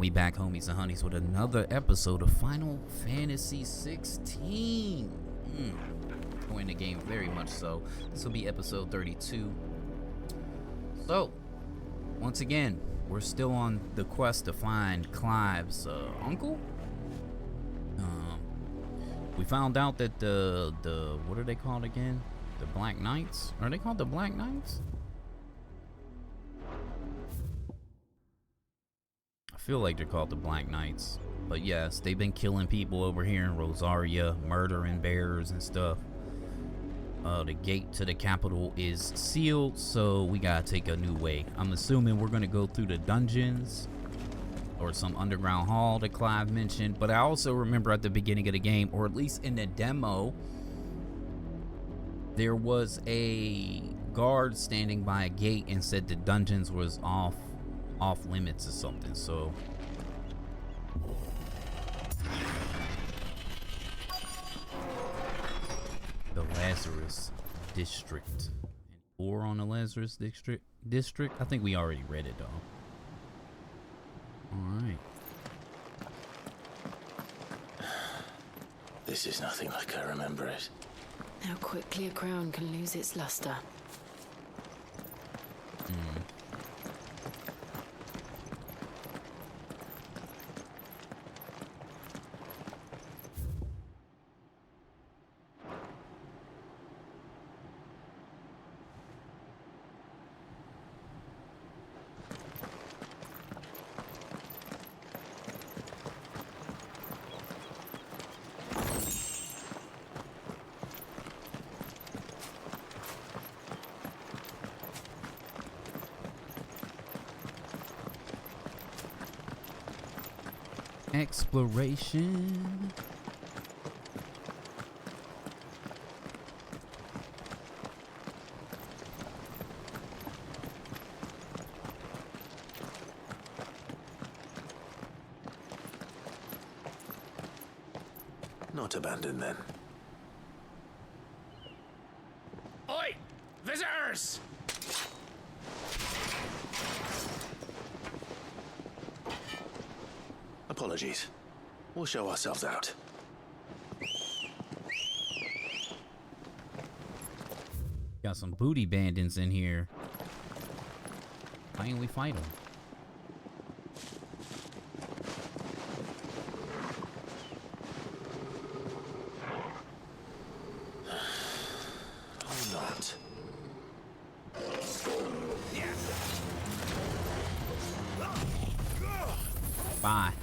we back, homies and honeys, with another episode of Final Fantasy 16. Enjoying the game very much so. This will be episode 32. So, once again, we're still on the quest to find Clive's uncle. We found out that the what are they called again? The Black Knights? Are they called the Black Knights? I feel like they're called the Black Knights. But yes, they've been killing people over here in Rosaria, murdering bears and stuff. The gate to the capital is sealed, so we gotta take a new way. I'm assuming we're gonna go through the dungeons or some underground hall that Clive mentioned. But I also remember at the beginning of the game, or at least in the demo, there was a guard standing by a gate and said the dungeons was off limits or something. So the Lazarus District. Or on the Lazarus District. I think we already read it though. Alright. This is nothing like I remember it. How quickly a crown can lose its luster. Exploration. Not abandoned then. Oi! Visitors! Apologies. We'll show ourselves out. Got some booty bandits in here. Why ain't we fight them? Or not. Bye.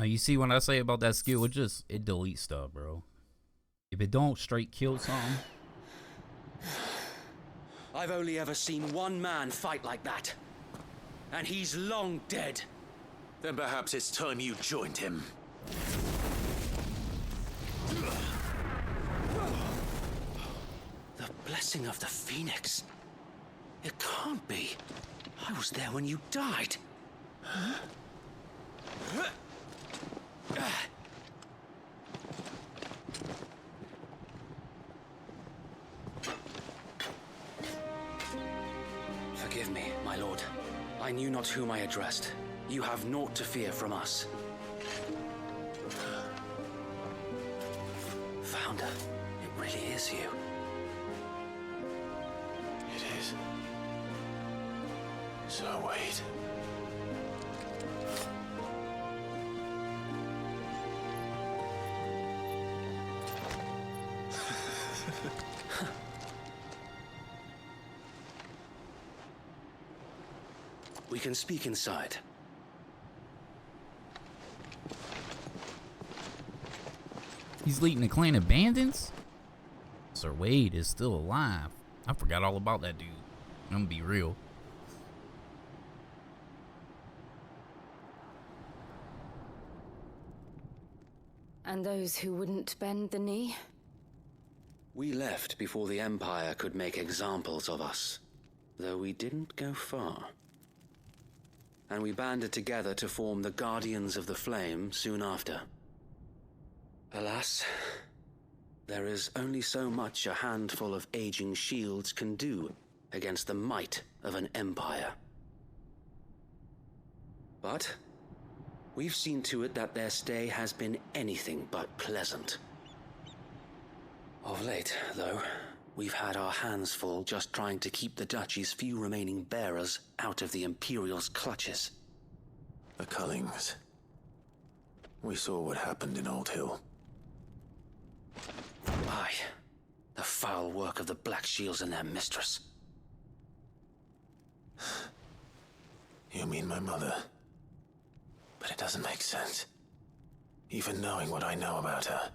You see what I say about that skill? It deletes stuff, bro. If it don't straight kill something. I've only ever seen one man fight like that. And he's long dead. Then perhaps it's time you joined him. The blessing of the Phoenix. It can't be. I was there when you died. Forgive me, my lord. I knew not whom I addressed. You have naught to fear from us. Founder, it really is you. It is. So wait. We can speak inside. He's leading the clan of bandits? Sir Wade is still alive. I forgot all about that dude. I'm gonna be real. And those who wouldn't bend the knee? We left before the Empire could make examples of us, though we didn't go far. And we banded together to form the Guardians of the Flame soon after. Alas, there is only so much a handful of aging shields can do against the might of an empire. But we've seen to it that their stay has been anything but pleasant. Of late, though, we've had our hands full just trying to keep the Duchy's few remaining bearers out of the Imperial's clutches. The Cullings. We saw what happened in Old Hill. Aye, the foul work of the Black Shields and their mistress. You mean my mother? But it doesn't make sense. Even knowing what I know about her.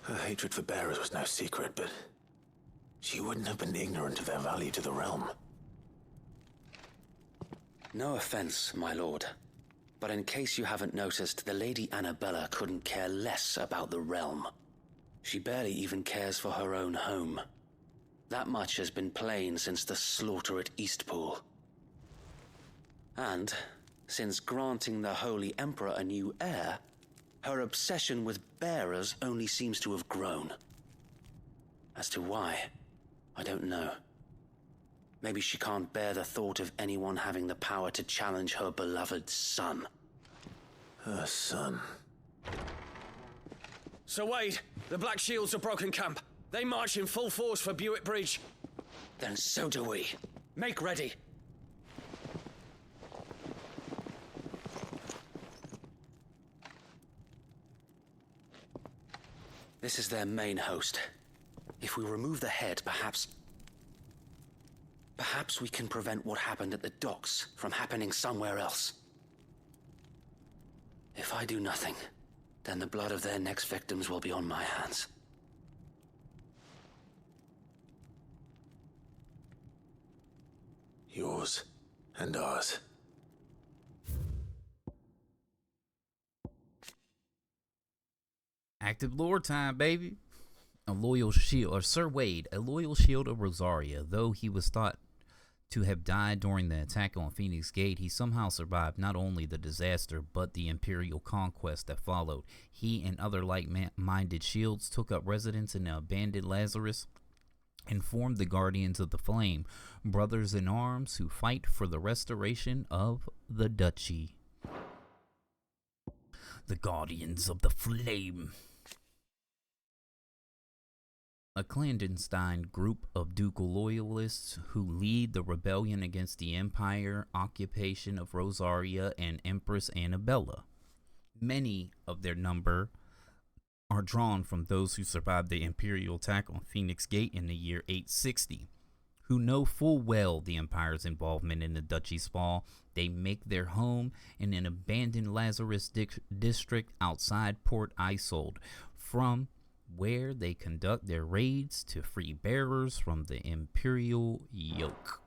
Her hatred for bearers was no secret, but she wouldn't have been ignorant of their value to the realm. No offense, my lord, but in case you haven't noticed, the Lady Annabella couldn't care less about the realm. She barely even cares for her own home. That much has been plain since the slaughter at Eastpool. And, since granting the Holy Emperor a new heir, her obsession with bearers only seems to have grown. As to why, I don't know. Maybe she can't bear the thought of anyone having the power to challenge her beloved son. Her son. Sir Wade, the Black Shields have broken camp. They march in full force for Buick Bridge. Then so do we. Make ready. This is their main host. If we remove the head, perhaps we can prevent what happened at the docks from happening somewhere else. If I do nothing, then the blood of their next victims will be on my hands. Yours and ours. Active lore time, baby. A loyal shield, or Sir Wade, a loyal shield of Rosaria. Though he was thought to have died during the attack on Phoenix Gate, he somehow survived not only the disaster, but the Imperial conquest that followed. He and other like-minded shields took up residence in the abandoned Lazarus and formed the Guardians of the Flame, brothers in arms who fight for the restoration of the Duchy. The Guardians of the Flame. A clandestine group of ducal loyalists who lead the rebellion against the Empire occupation of Rosaria and Empress Annabella. Many of their number are drawn from those who survived the Imperial attack on Phoenix Gate in the year 860, who know full well the Empire's involvement in the Duchy's fall. They make their home in an abandoned Lazarus district outside Port Isolde, from where they conduct their raids to free bearers from the Imperial yoke.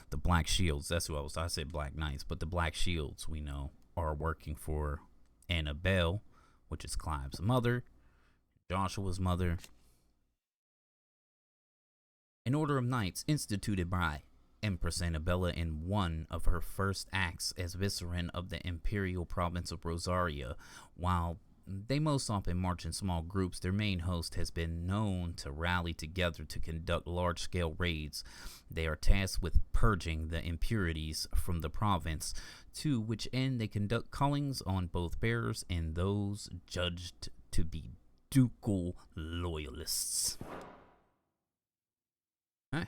The Black Shields, that's who I said Black Knights, but the Black Shields, we know, are working for Annabelle, which is Clive's mother, Joshua's mother. An order of knights instituted by Empress Annabella in one of her first acts as vicereine of the imperial province of Rosaria. While they most often march in small groups, their main host has been known to rally together to conduct large-scale raids. They are tasked with purging the impurities from the province, to which end they conduct cullings on both bearers and those judged to be ducal loyalists. Hey.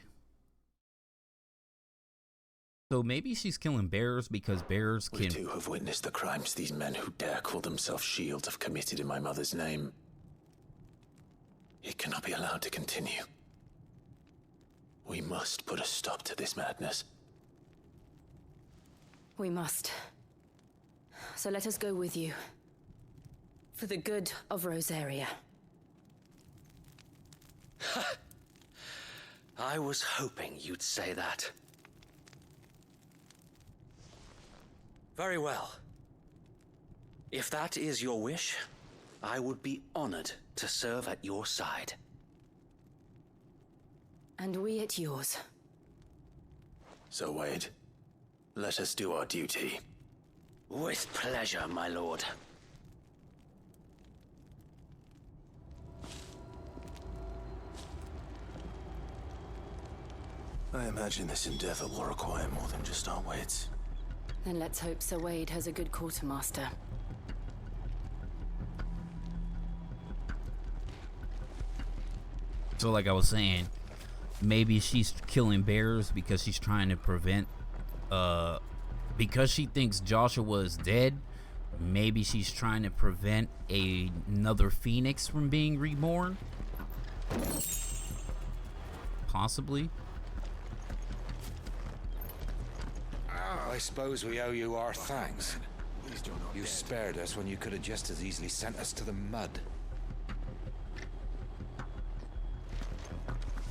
So maybe she's killing bearers because bearers We can... too have witnessed the crimes these men who dare call themselves shields have committed in my mother's name. It cannot be allowed to continue. We must put a stop to this madness. We must. So let us go with you. For the good of Rosaria. I was hoping you'd say that. Very well. If that is your wish, I would be honored to serve at your side. And we at yours. So, Wade, let us do our duty. With pleasure, my lord. I imagine this endeavor will require more than just our wits. Then let's hope Sir Wade has a good quartermaster. So like I was saying, maybe she's killing bears because she's trying to prevent, because she thinks Joshua is dead. Maybe she's trying to prevent another phoenix from being reborn. Possibly. I suppose we owe you our thanks. You spared us when you could have just as easily sent us to the mud.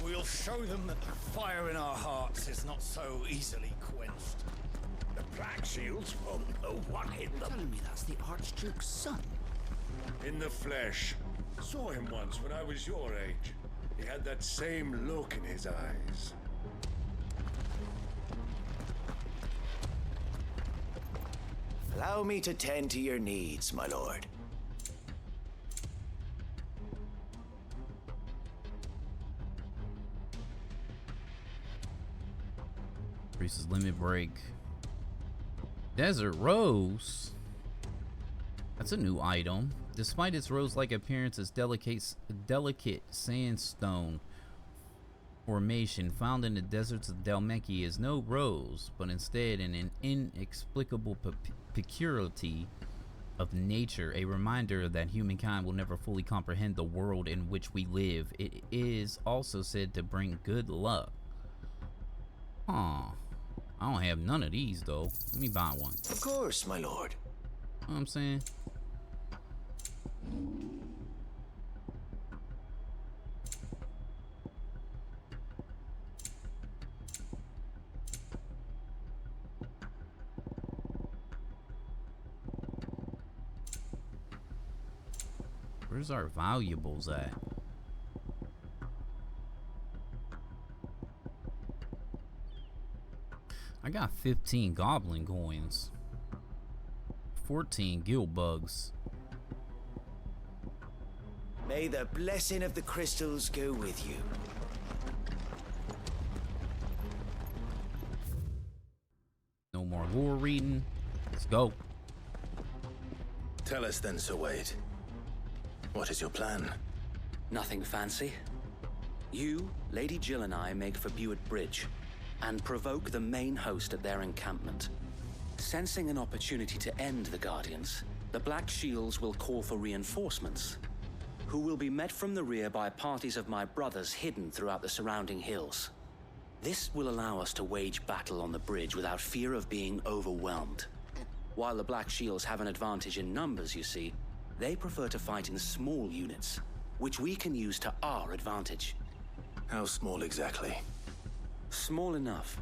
We'll show them that the fire in our hearts is not so easily quenched. The Black Shields won't know what hit them. Telling me that's the Archduke's son? In the flesh. Saw him once when I was your age. He had that same look in his eyes. Allow me to tend to your needs, my lord. Increases limit break. Desert Rose. That's a new item. Despite its rose-like appearance, its delicate sandstone formation found in the deserts of Dalmeki is no rose, but instead an inexplicable peculiarity of nature, a reminder that humankind will never fully comprehend the world in which we live. It is also said to bring good luck. Huh. I don't have none of these though. Let me buy one. Of course, my lord. Know what I'm saying? Where's our valuables at? I got 15 goblin coins, 14 guild bugs. May the blessing of the crystals go with you. No more lore reading. Let's go. Tell us then, Sir Wade. What is your plan? Nothing fancy. You, Lady Jill and I make for Buett Bridge and provoke the main host at their encampment. Sensing an opportunity to end the Guardians, the Black Shields will call for reinforcements, who will be met from the rear by parties of my brothers hidden throughout the surrounding hills. This will allow us to wage battle on the bridge without fear of being overwhelmed. While the Black Shields have an advantage in numbers, you see, they prefer to fight in small units, which we can use to our advantage. How small exactly? Small enough,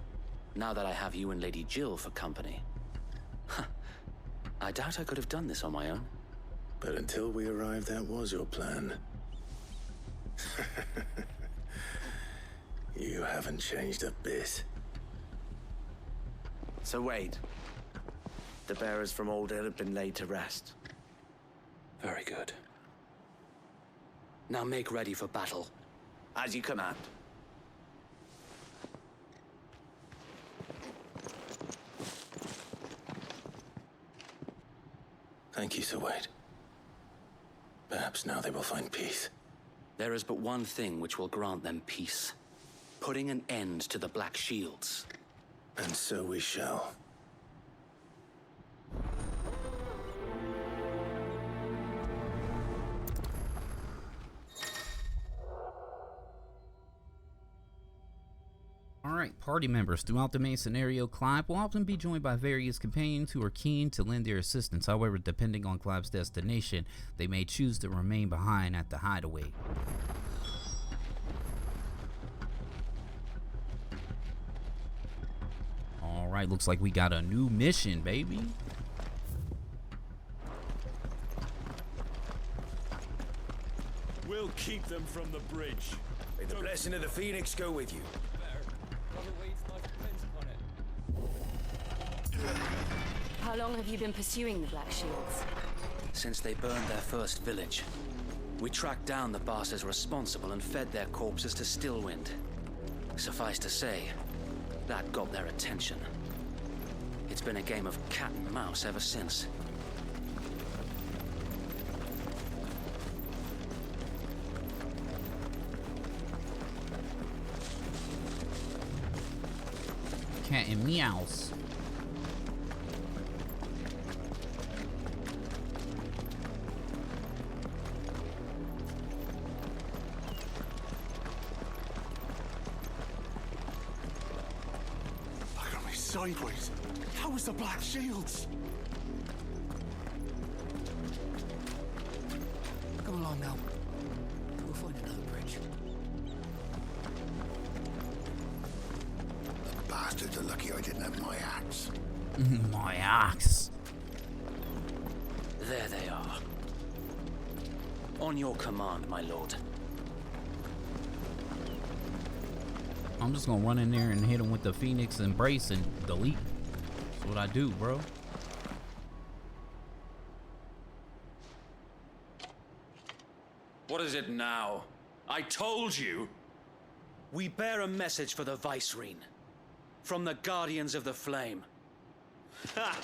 now that I have you and Lady Jill for company. I doubt I could have done this on my own. But until we arrived, that was your plan. You haven't changed a bit. So Wade, the bearers from Old Hill have been laid to rest. Very good. Now make ready for battle. As you command. Thank you, Sir Wade. Perhaps now they will find peace. There is but one thing which will grant them peace. Putting an end to the Black Shields. And so we shall. Alright, party members. Throughout the main scenario, Clive will often be joined by various companions who are keen to lend their assistance. However, depending on Clive's destination, they may choose to remain behind at the hideaway. Alright, looks like we got a new mission, baby. keep them from the bridge. May the blessing of the Phoenix go with you. How long have you been pursuing the Black Shields? Since they burned their first village, we tracked down the bastards responsible and fed their corpses to Stillwind. Suffice to say, that got their attention. It's been a game of cat and mouse ever since. Cat and meows. Look at me sideways. How was the Black Shields? Come along now. We'll find another bridge. The bastards are lucky I didn't have my axe. My axe. There they are. On your command, my lord. I'm just gonna run in there and hit him with the Phoenix Embrace and delete. That's what I do, bro. What is it now? I told you. We bear a message for the Vicereine. From the Guardians of the Flame. Ha!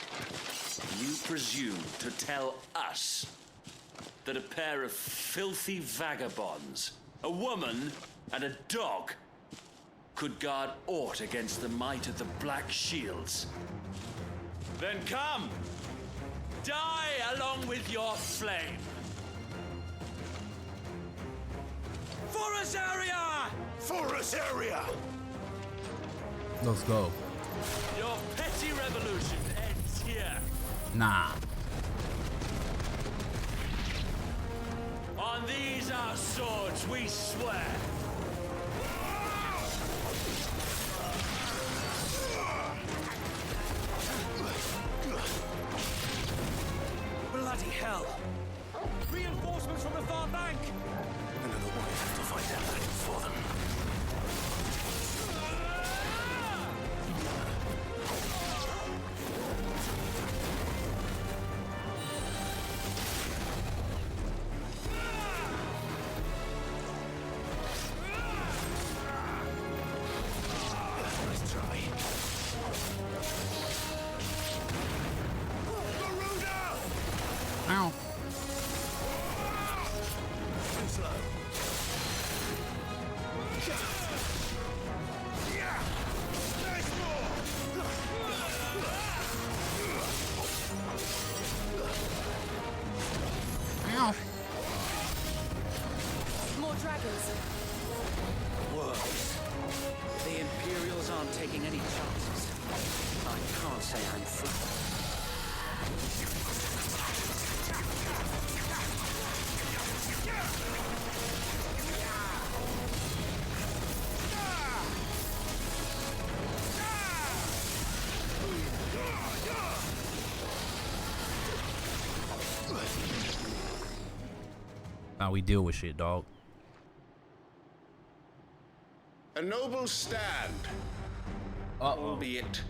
You presume to tell us that a pair of filthy vagabonds, a woman and a dog, could guard aught against the might of the Black Shields? Then come! Die along with your flame! For Rosaria! For Rosaria! Let's go. Your petty revolution ends here. Nah. On these our swords we swear. Bloody hell! Reinforcements from the far bank! Another one have to find out that is for them. Nice try. Ow. Too slow. Yeah! Nice Ow. More dragons. The Imperials aren't taking any chances. I can't say I'm flattered. How we deal with shit, dog. A noble stand, Uh-oh. albeit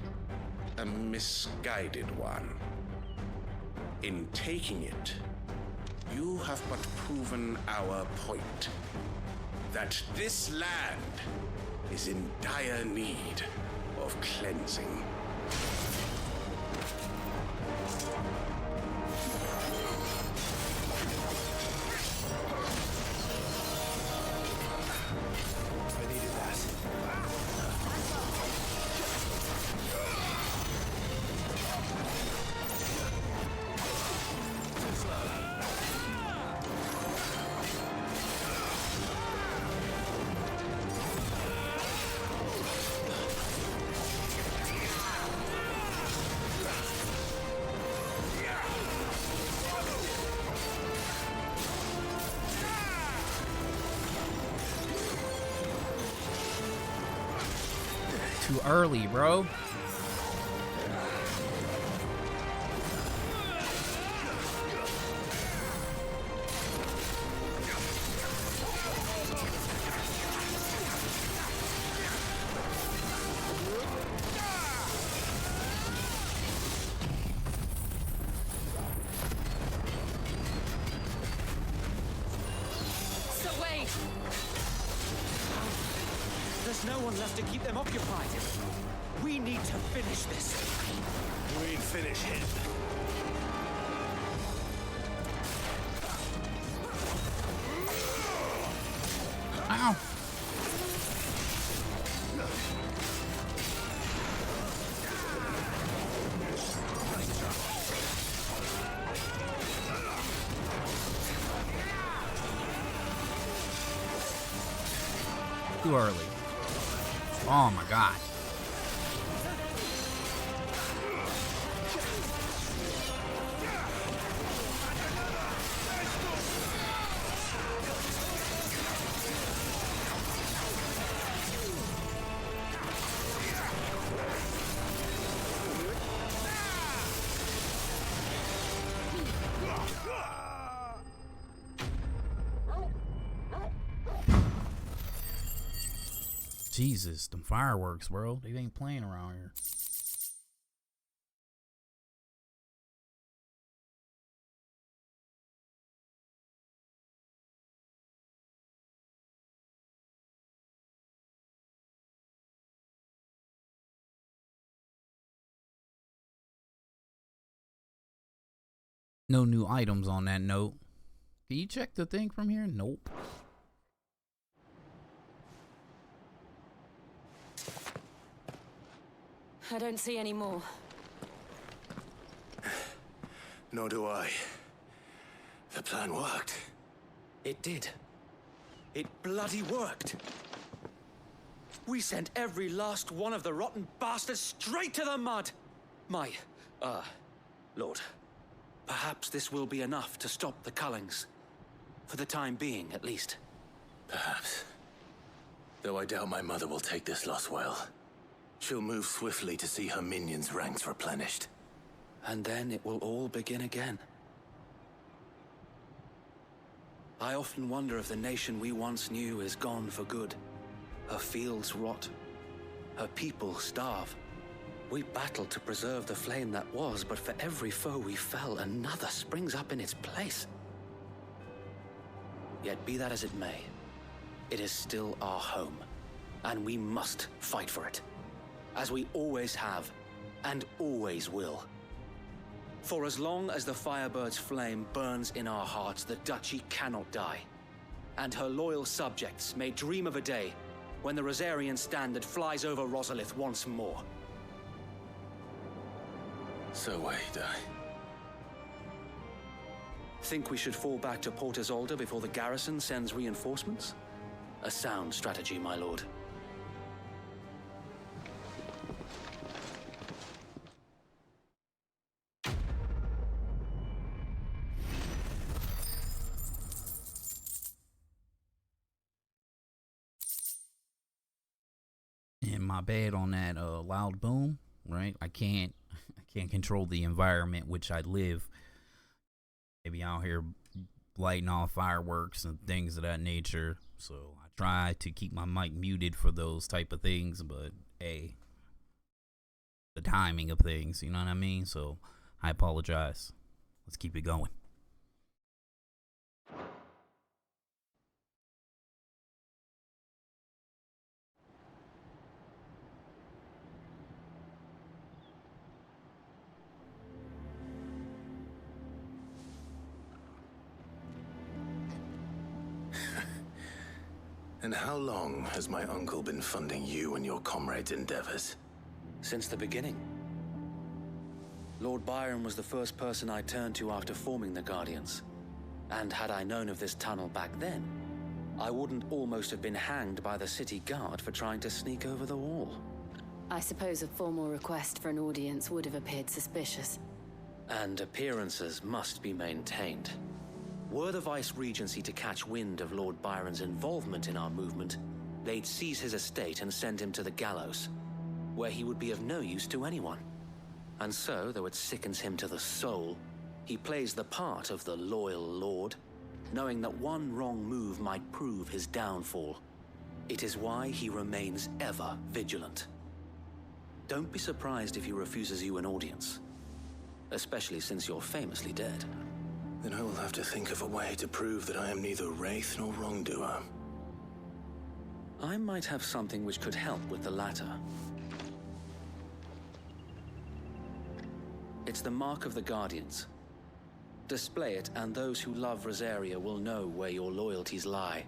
a misguided one. In taking it, you have but proven our point. That this land is in dire need of cleansing. I needed that. Too slow. Too early, bro. to keep them occupied. We need to finish this. You mean finish him? Ow! Too early. Oh my god. Jesus, them fireworks, bro. They ain't playing around here. No new items on that note. Can you check the thing from here? Nope. I don't see any more. Nor do I. The plan worked. It did. It bloody worked. We sent every last one of the rotten bastards straight to the mud. My, Lord, perhaps this will be enough to stop the Cullings. For the time being, at least. Perhaps. Though I doubt my mother will take this loss well. She'll move swiftly to see her minions' ranks replenished. And then it will all begin again. I often wonder if the nation we once knew is gone for good. Her fields rot. Her people starve. We battled to preserve the flame that was, but for every foe we fell, another springs up in its place. Yet be that as it may, it is still our home, and we must fight for it. As we always have, and always will. For as long as the Firebird's flame burns in our hearts, the Duchy cannot die. And her loyal subjects may dream of a day when the Rosarian standard flies over Rosalith once more. So wait, Think we should fall back to Port Isolde before the garrison sends reinforcements? A sound strategy, my lord. And my bad on that loud boom, right? I can't control the environment which I live. Maybe out here lighting off fireworks and things of that nature. So I try to keep my mic muted for those type of things, but hey, the timing of things, you know what I mean? So I apologize. Let's keep it going. And how long has my uncle been funding you and your comrades' endeavors? Since the beginning. Lord Byron was the first person I turned to after forming the Guardians. And had I known of this tunnel back then, I wouldn't almost have been hanged by the city guard for trying to sneak over the wall. I suppose a formal request for an audience would have appeared suspicious. And appearances must be maintained. Were the Vice-Regency to catch wind of Lord Byron's involvement in our movement, they'd seize his estate and send him to the gallows, where he would be of no use to anyone. And so, though it sickens him to the soul, he plays the part of the loyal lord, knowing that one wrong move might prove his downfall. It is why he remains ever vigilant. Don't be surprised if he refuses you an audience, especially since you're famously dead. Then I will have to think of a way to prove that I am neither wraith nor wrongdoer. I might have something which could help with the latter. It's the mark of the Guardians. Display it, and those who love Rosaria will know where your loyalties lie.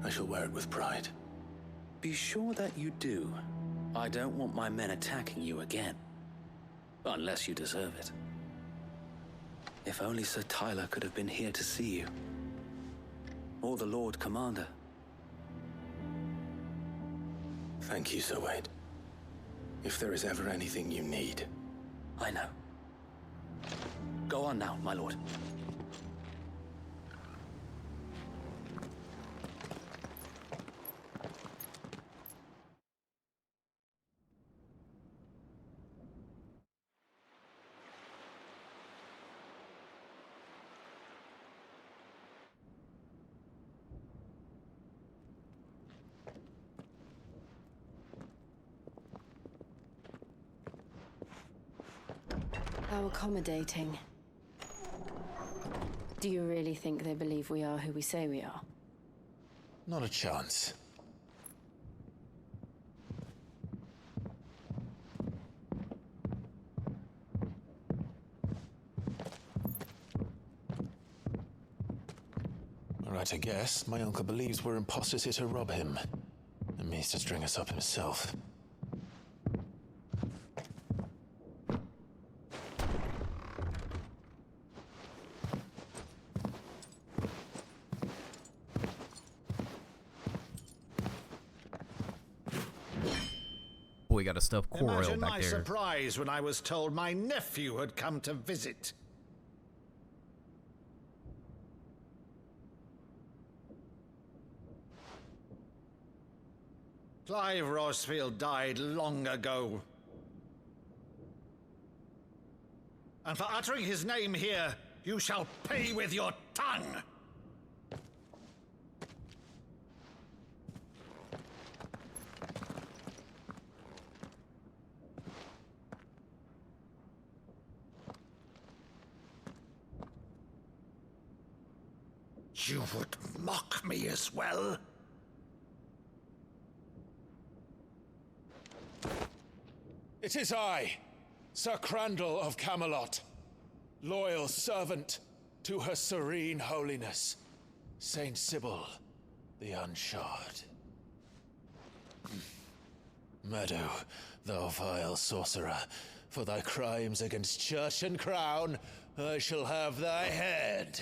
I shall wear it with pride. Be sure that you do. I don't want my men attacking you again. Unless you deserve it. If only Sir Tyler could have been here to see you. Or the Lord Commander. Thank you, Sir Wade. If there is ever anything you need. I know. Go on now, my lord. How accommodating. Do you really think they believe we are who we say we are? Not a chance. All right, I guess. My uncle believes we're imposters here to rob him. And means to string us up himself. We got a stuffed Coriel Imagine back my there. surprise when I was told my nephew had come to visit. Clive Rosfield died long ago. And for uttering his name here, you shall pay with your tongue! You would mock me as well? It is I, Sir Crandall of Camelot, loyal servant to Her Serene Holiness, Saint Sybil the Unshod. Meadow, thou vile sorcerer, for thy crimes against church and crown, I shall have thy head.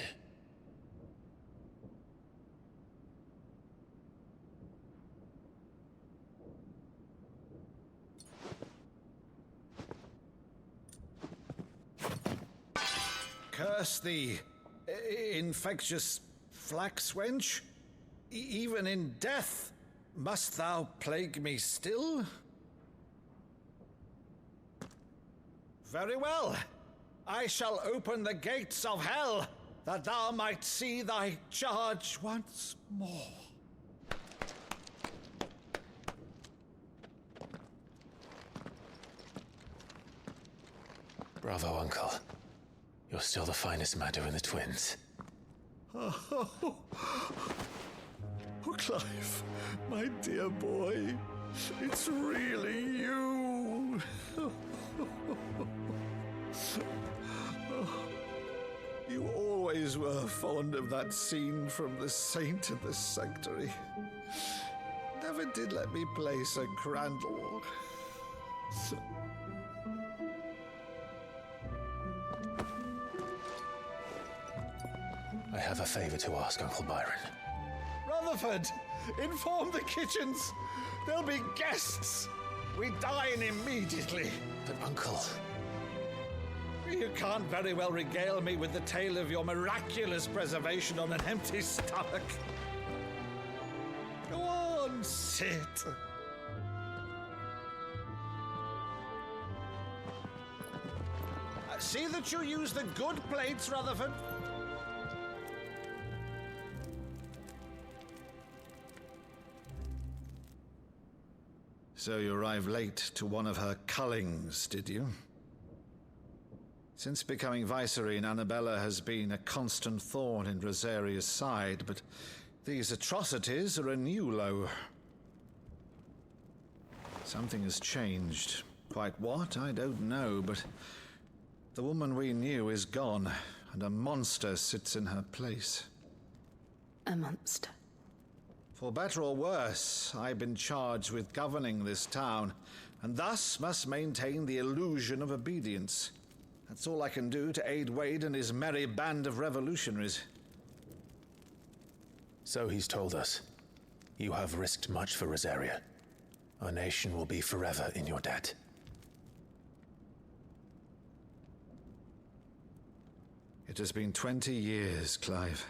Curse thee, infectious flax wench. Even in death, must thou plague me still? Very well. I shall open the gates of hell, that thou might see thy charge once more. Bravo, Uncle. You're still the finest Maddo in the twins. Oh, Clive, my dear boy, it's really you. You always were fond of that scene from The Saint in the Sanctuary. Never did let me play Sir Crandall. I have a favor to ask, Uncle Byron. Rutherford, inform the kitchens. There'll be guests. We dine immediately. But, Uncle... You can't very well regale me with the tale of your miraculous preservation on an empty stomach. Go on, sit. See that you use the good plates, Rutherford. So you arrived late to one of her cullings, did you? Since becoming Vicereine, Annabella has been a constant thorn in Rosaria's side, but these atrocities are a new low. Something has changed. Quite what, I don't know, but the woman we knew is gone, and a monster sits in her place. A monster? For better or worse, I've been charged with governing this town, and thus must maintain the illusion of obedience. That's all I can do to aid Wade and his merry band of revolutionaries. So he's told us. You have risked much for Rosaria. Our nation will be forever in your debt. It has been 20 years, Clive.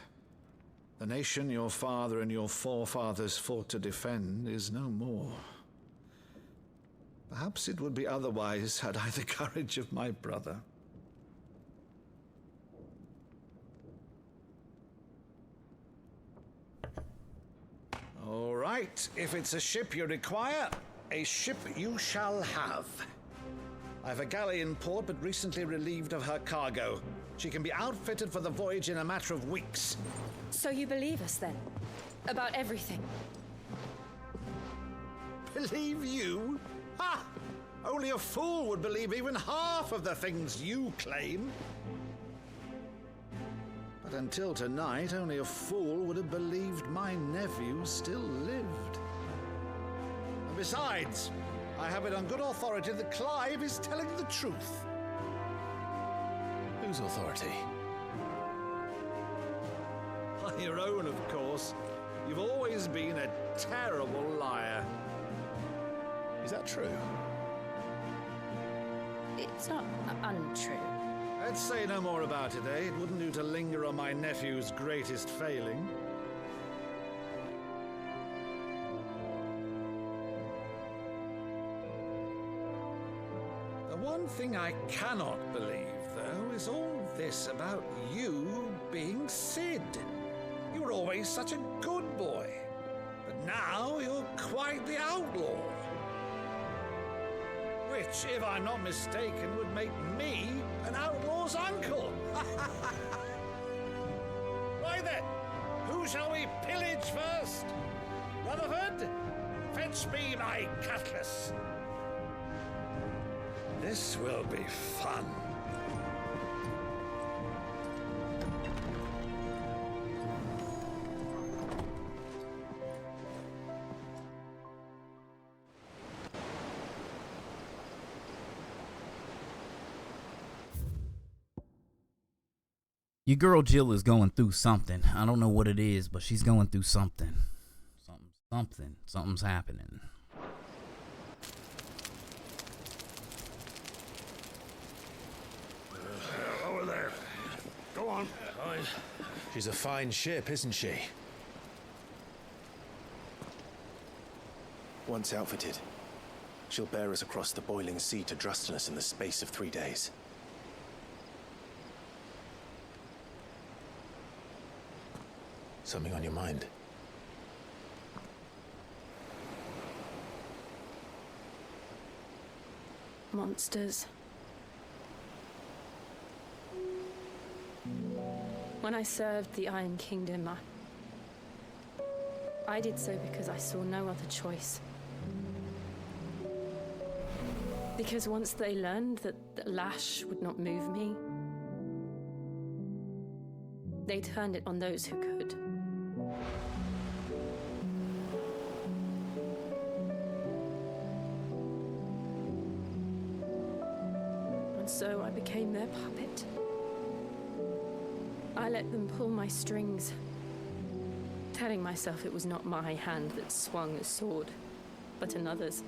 The nation your father and your forefathers fought to defend is no more. Perhaps it would be otherwise had I the courage of my brother. All right, if it's a ship you require, a ship you shall have. I've a galley in port, but recently relieved of her cargo. She can be outfitted for the voyage in a matter of weeks. So you believe us, then? About everything? Believe you? Ha! Only a fool would believe even half of the things you claim. But until tonight, only a fool would have believed my nephew still lived. And besides, I have it on good authority that Clive is telling the truth. Whose authority? Your own, of course. You've always been a terrible liar. Is that true? It's not untrue. Let's say no more about it, eh? It wouldn't do to linger on my nephew's greatest failing. The one thing I cannot believe, though, is all this about you being Sid. You were always such a good boy, but now you're quite the outlaw. Which, if I'm not mistaken, would make me an outlaw's uncle. Right then, who shall we pillage first? Rutherford, fetch me my cutlass. This will be fun. Your girl Jill is going through something. I don't know what it is, but she's going through something. Something's happening. Over there. Go on. She's a fine ship, isn't she? Once outfitted, she'll bear us across the boiling sea to Drustinus in the space of 3 days. Something on your mind? Monsters. When I served the Iron Kingdom, I did so because I saw no other choice. Because once they learned that the lash would not move me, they turned it on those who could. And so I became their puppet. I let them pull my strings, telling myself it was not my hand that swung a sword, but another's.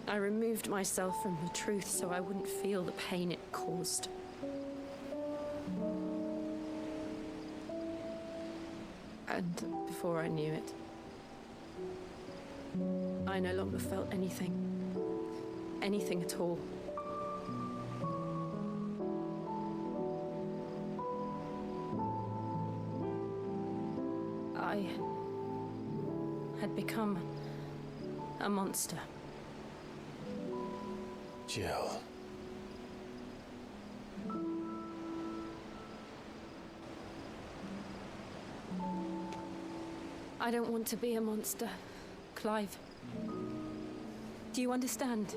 I removed myself from the truth so I wouldn't feel the pain it caused. And before I knew it, I no longer felt anything at all. I had become a monster. Jill. I don't want to be a monster, Clive. Do you understand?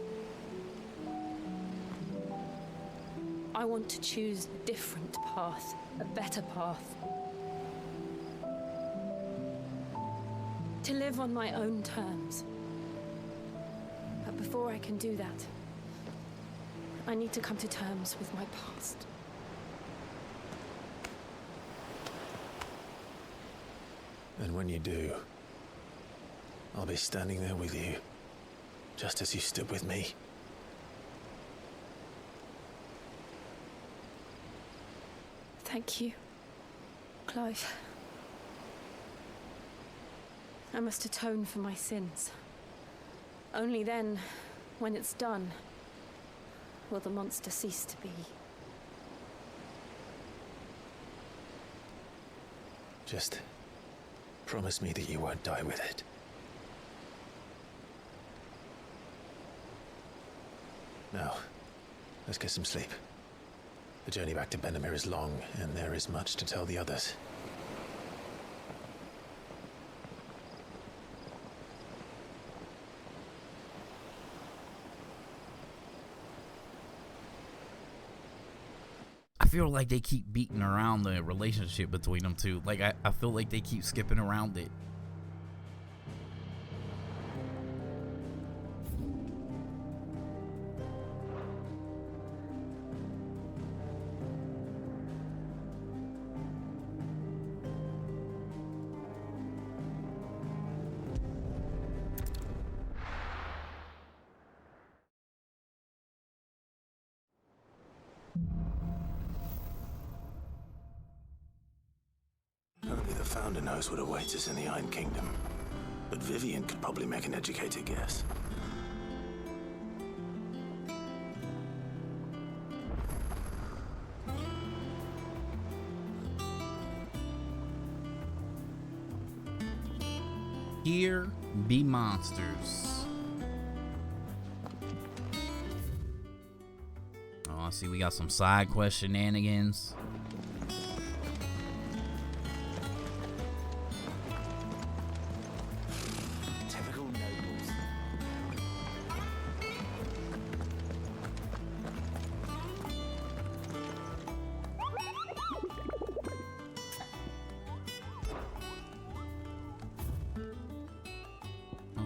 I want to choose a different path, a better path. To live on my own terms. But before I can do that, I need to come to terms with my past. And when you do, I'll be standing there with you, just as you stood with me. Thank you, Clive. I must atone for my sins. Only then, when it's done, will the monster cease to be. Just promise me that you won't die with it. Now, let's get some sleep. The journey back to Benamir is long, and there is much to tell the others. I feel like they keep beating around the relationship between them two. Like, I feel like they keep skipping around it. Only the Founder knows what awaits us in the Iron Kingdom. But Vivian could probably make an educated guess. Here be monsters. Oh, I see we got some side quest shenanigans. Typical nobles.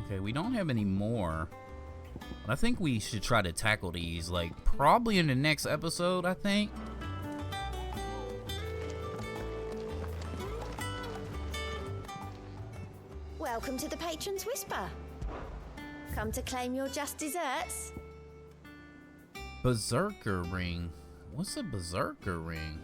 Okay, we don't have any more. But I think we should try to tackle these, like, probably in the next episode, I think. Welcome to the Patron's Whisper. Come to claim your just desserts? Berserker ring. What's a berserker ring?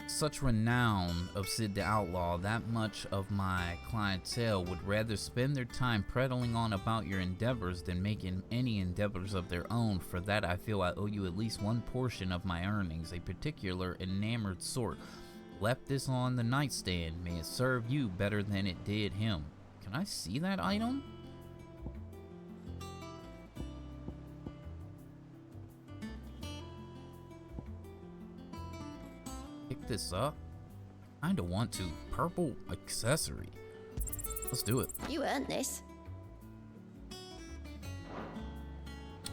Such renown of Sid the Outlaw, that much of my clientele would rather spend their time prattling on about your endeavors than making any endeavors of their own. For that I feel I owe you at least one portion of my earnings, a particular enamored sort. Left this on the nightstand. May it serve you better than it did him. Can I see that item? Pick this up. Kinda want to. Purple accessory. Let's do it. You earned this.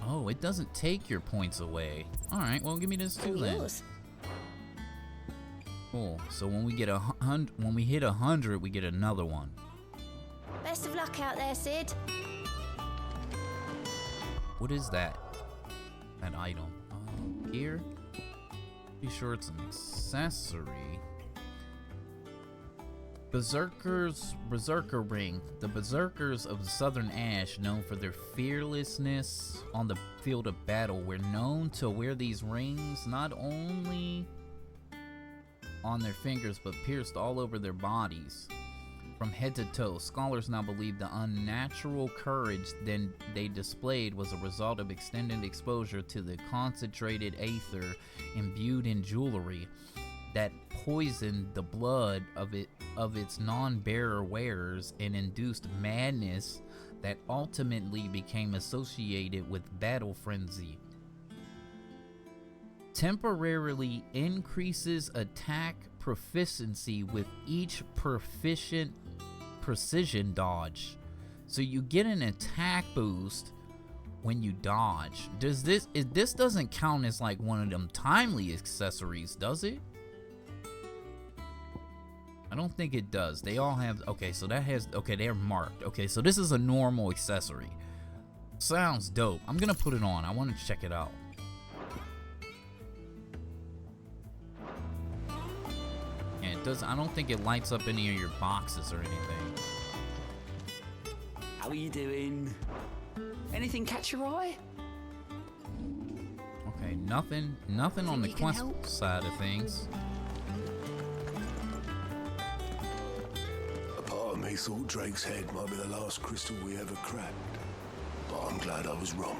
Oh, it doesn't take your points away. Alright, well give me this too then. Yours. Cool. So when we get when we hit 100, we get another one. Best of luck out there, Sid. What is that? That item. Here? Pretty sure it's an accessory. Berserker ring. The berserkers of the Southern Ash, known for their fearlessness on the field of battle, were known to wear these rings not only on their fingers but pierced all over their bodies from head to toe. Scholars now believe the unnatural courage then they displayed was a result of extended exposure to the concentrated aether imbued in jewelry that poisoned the blood of its non-bearer wearers and induced madness that ultimately became associated with battle frenzy. Temporarily increases attack proficiency with each proficient precision dodge. So you get an attack boost when you dodge. This doesn't count as like one of them timely accessories, does it? I don't think it does. They all have, okay, so that has, okay, they're marked. Okay, so this is a normal accessory. Sounds dope. I'm gonna put it on. I want to check it out. And it does, I don't think it lights up any of your boxes or anything. How are you doing? Anything catch your eye? Okay, nothing on the quest side of things. A part of me thought Drake's head might be the last crystal we ever cracked, but I'm glad I was wrong.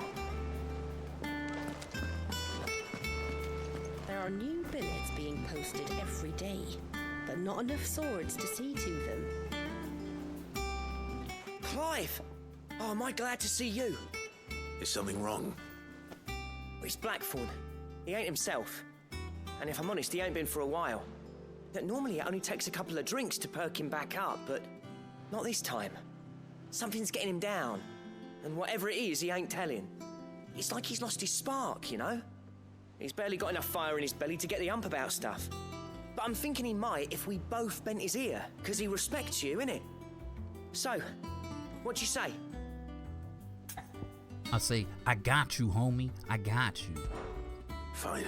There are new billets being posted every day, but not enough swords to see to them. Clive! Oh, am I glad to see you? Is something wrong? It's Blackthorn. He ain't himself. And if I'm honest, he ain't been for a while. That normally it only takes a couple of drinks to perk him back up, but not this time. Something's getting him down. And whatever it is, he ain't telling. It's like he's lost his spark, you know? He's barely got enough fire in his belly to get the ump about stuff. But I'm thinking he might if we both bent his ear, because he respects you, innit? So, what you say? I say, I got you, homie. I got you. Fine.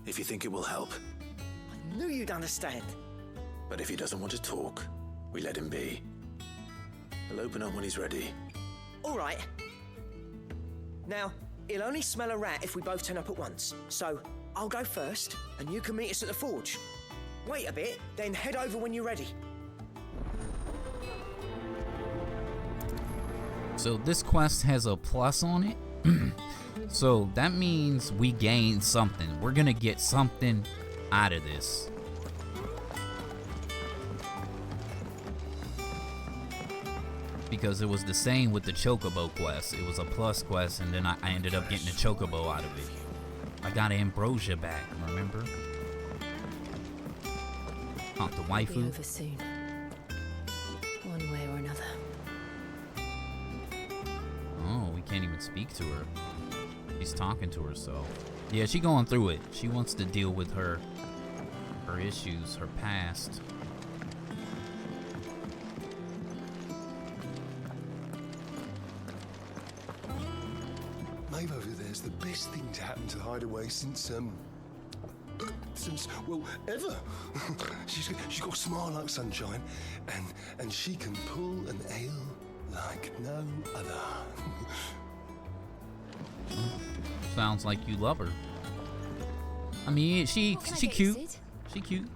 If you think it will help. I knew you'd understand. But if he doesn't want to talk, we let him be. He'll open up when he's ready. All right. Now, he'll only smell a rat if we both turn up at once. So, I'll go first, and you can meet us at the forge. Wait a bit, then head over when you're ready. So this quest has a plus on it. So that means we gain something. We're gonna get something out of this. Because it was the same with the Chocobo quest. It was a plus quest, and then I ended up getting a Chocobo out of it. I got Ambrosia back, remember? Not the waifu. It'll be over soon. One way or another. Oh, we can't even speak to her. She's talking to herself. Yeah, she going through it. She wants to deal with her issues, her past. Maeve over there's the best thing to happen to the hideaway since well, ever. she's got a smile like sunshine, and she can pull an ale like no other. Sounds like you love her. I mean, she cute. She cute.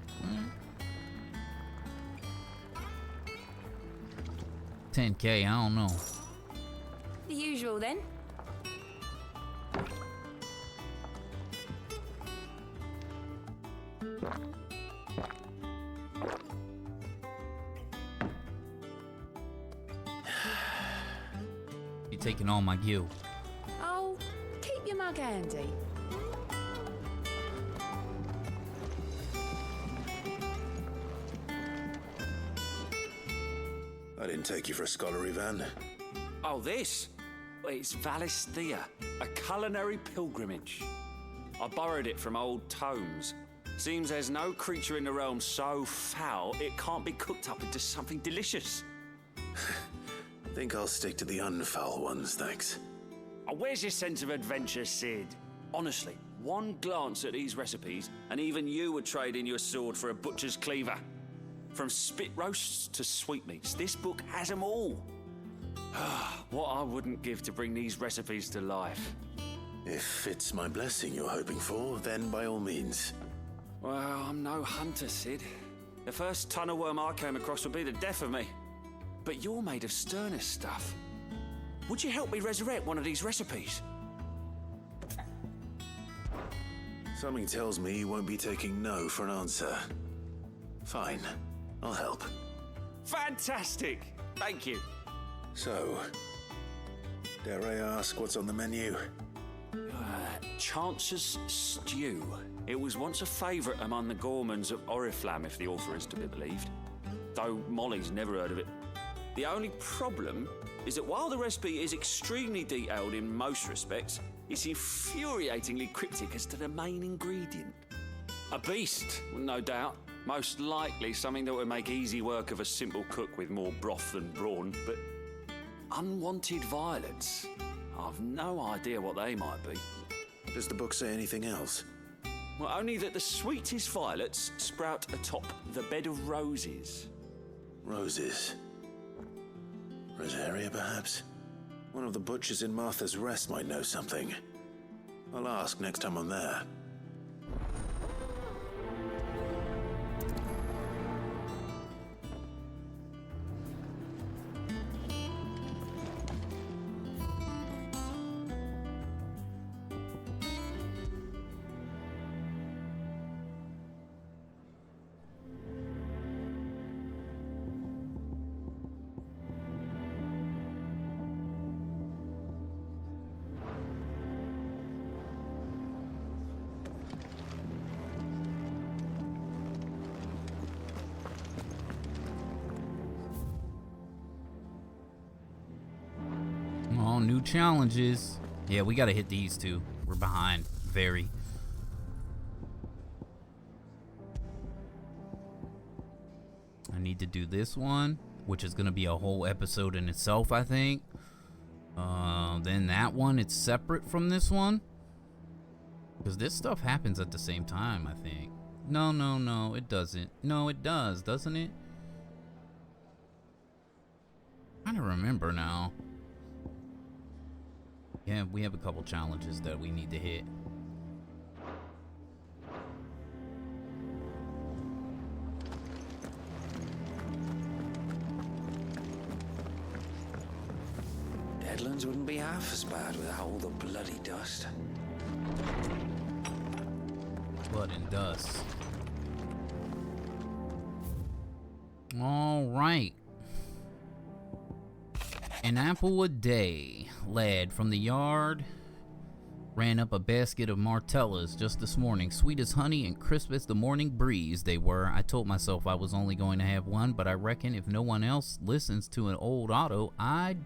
10K, I don't know. The usual then. You taking all my gil. Oh, keep your mug handy. I didn't take you for a scholarly van. Oh, this? It's Valisthea, a culinary pilgrimage. I borrowed it from old tomes. Seems there's no creature in the realm so foul it can't be cooked up into something delicious. Think I'll stick to the unfoul ones, thanks. Oh, where's your sense of adventure, Sid? Honestly, one glance at these recipes, and even you would trade in your sword for a butcher's cleaver. From spit roasts to sweetmeats, this book has them all. What I wouldn't give to bring these recipes to life. If it's my blessing you're hoping for, then by all means. Well, I'm no hunter, Sid. The first tunnel worm I came across would be the death of me. But you're made of sterner stuff. Would you help me resurrect one of these recipes? Something tells me you won't be taking no for an answer. Fine, I'll help. Fantastic! Thank you. So, dare I ask what's on the menu? Chance's Stew. It was once a favourite among the gourmands of Oriflamme, if the author is to be believed. Though Molly's never heard of it. The only problem is that while the recipe is extremely detailed in most respects, it's infuriatingly cryptic as to the main ingredient. A beast, no doubt. Most likely something that would make easy work of a simple cook with more broth than brawn, but unwanted violets. I've no idea what they might be. Does the book say anything else? Well, only that the sweetest violets sprout atop the bed of roses. Roses. Rosaria, perhaps? One of the butchers in Martha's Rest might know something. I'll ask next time I'm there. Oh, new challenges. Yeah, we gotta hit these two. We're behind. Very. I need to do this one, which is gonna be a whole episode in itself, I think. Then that one, it's separate from this one. Because this stuff happens at the same time, I think. No, it doesn't. No, it does, doesn't it? I don't remember now. Yeah, we have a couple challenges that we need to hit. Deadlands wouldn't be half as bad without all the bloody dust. Blood and dust. All right. An apple a day. Lad from the yard ran up a basket of martellas just this morning. Sweet as honey and crisp as the morning breeze they were. I told myself I was only going to have one, but I reckon if no one else listens to an old Otto, I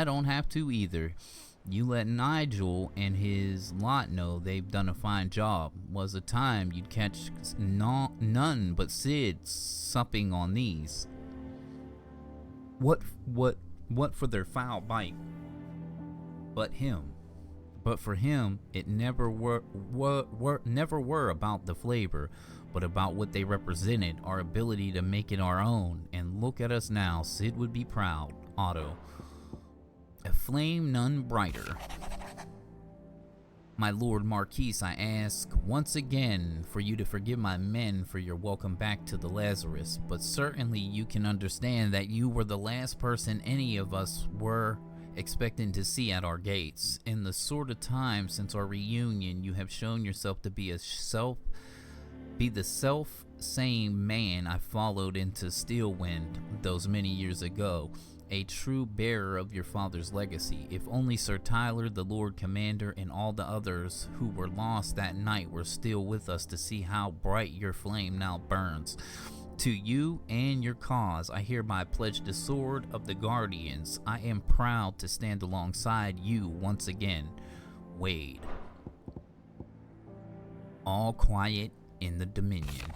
don't have to either. You let Nigel and his lot know they've done a fine job. Was a time you'd catch none but Sid supping on these. What for their foul bite? But for him, it never were about the flavor, but about what they represented, our ability to make it our own. And look at us now. Sid would be proud. Otto. A flame none brighter. My Lord Marquis, I ask once again for you to forgive my men for your welcome back to the Lazarus, but certainly you can understand that you were the last person any of us were expecting to see at our gates. In the sort of time since our reunion, you have shown yourself to be the self-same man I followed into Steelwind those many years ago. A true bearer of your father's legacy. If only Sir Tyler, the Lord Commander, and all the others who were lost that night were still with us to see how bright your flame now burns. To you and your cause, I hereby pledge the sword of the Guardians. I am proud to stand alongside you once again. Wade. All quiet in the Dominion.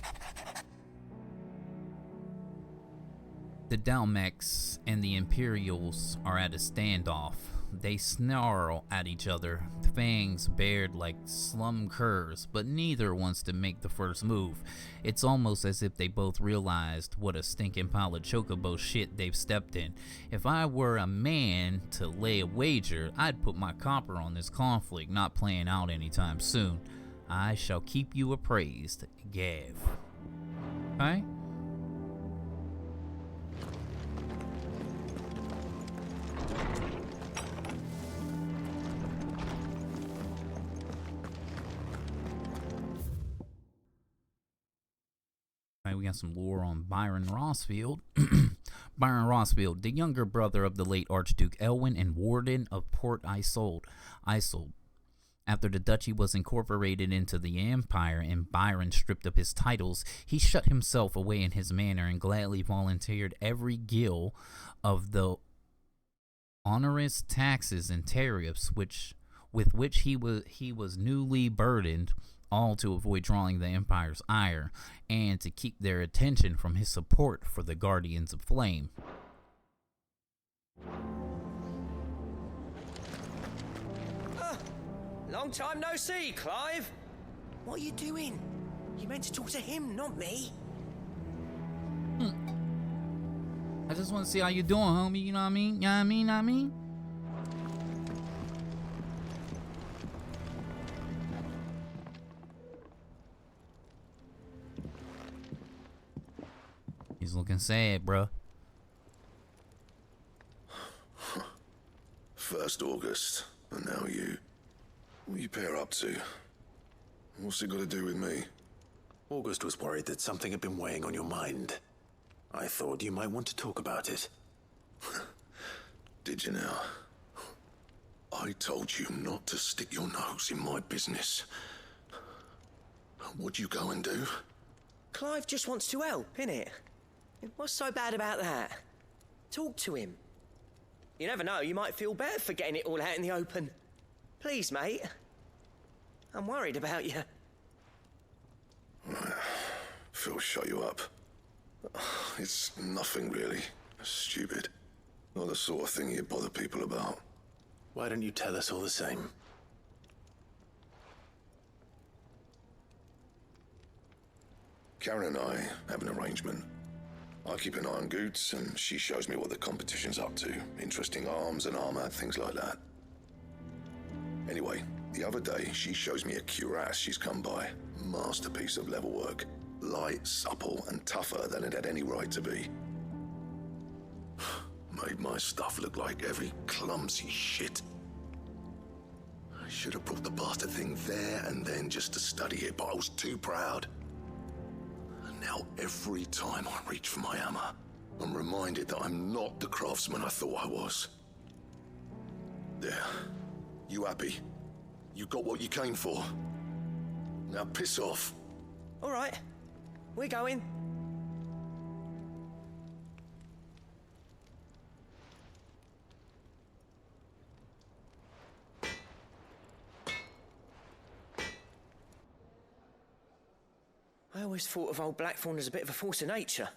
The Dalmex and the Imperials are at a standoff. They snarl at each other, fangs bared like slum curs, but neither wants to make the first move. It's almost as if they both realized what a stinking pile of chocobo shit they've stepped in. If I were a man to lay a wager, I'd put my copper on this conflict not playing out anytime soon. I shall keep you appraised, Gav. Okay? We got some lore on Byron Rossfield. Byron Rossfield, the younger brother of the late Archduke Elwin and warden of Port Isolde. After the duchy was incorporated into the empire and Byron stripped of his titles, he shut himself away in his manor and gladly volunteered every gill of the onerous taxes and tariffs with which he was newly burdened, all to avoid drawing the empire's ire and to keep their attention from his support for the Guardians of Flame. Long time no see, Clive. What are you doing? You meant to talk to him, not me. I just want to see how you doing, homie. You know what I mean? You know what I mean? Know what I mean? He's looking sad, bruh. First August, and now you. What you pair up to? What's it got to do with me? August was worried that something had been weighing on your mind. I thought you might want to talk about it. Did you now? I told you not to stick your nose in my business. What'd you go and do? Clive just wants to help, innit? What's so bad about that? Talk to him. You never know, you might feel better for getting it all out in the open. Please, mate. I'm worried about you. Phil shut you up. It's nothing really. Stupid. Not the sort of thing you bother people about. Why don't you tell us all the same? Karen and I have an arrangement. I keep an eye on Goots, and she shows me what the competition's up to. Interesting arms and armor, things like that. Anyway, the other day, she shows me a cuirass she's come by. Masterpiece of level work. Light, supple, and tougher than it had any right to be. Made my stuff look like every clumsy shit. I should have brought the bastard thing there and then just to study it, but I was too proud. And now every time I reach for my hammer, I'm reminded that I'm not the craftsman I thought I was. There. You happy? You got what you came for. Now piss off. All right. We're going. I always thought of old Blackthorn as a bit of a force of nature.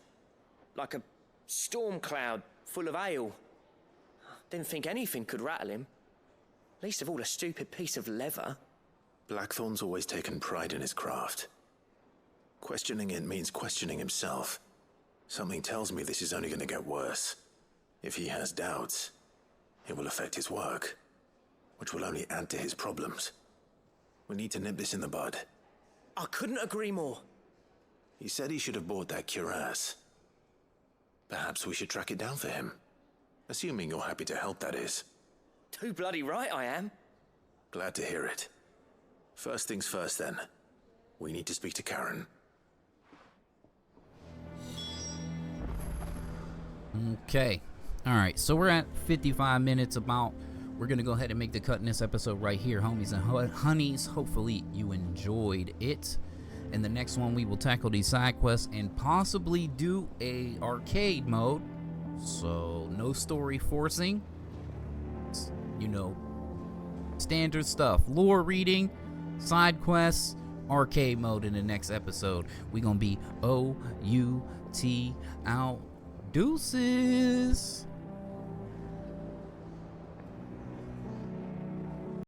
Like a storm cloud full of hail. Didn't think anything could rattle him. Least of all a stupid piece of leather. Blackthorn's always taken pride in his craft. Questioning it means questioning himself. Something tells me this is only going to get worse. If he has doubts, it will affect his work, which will only add to his problems. We need to nip this in the bud. I couldn't agree more. He said he should have bought that cuirass. Perhaps we should track it down for him. Assuming you're happy to help, that is. Too bloody right I am. Glad to hear it. First things first, then. We need to speak to Karen. Okay. Alright, so we're at 55 minutes about. We're going to go ahead and make the cut in this episode right here, homies and honeys. Hopefully you enjoyed it. In the next one, we will tackle these side quests and possibly do a arcade mode. So, no story forcing. You know, standard stuff. Lore reading, side quests, arcade mode in the next episode. We're going to be O-U-T out. Deuces.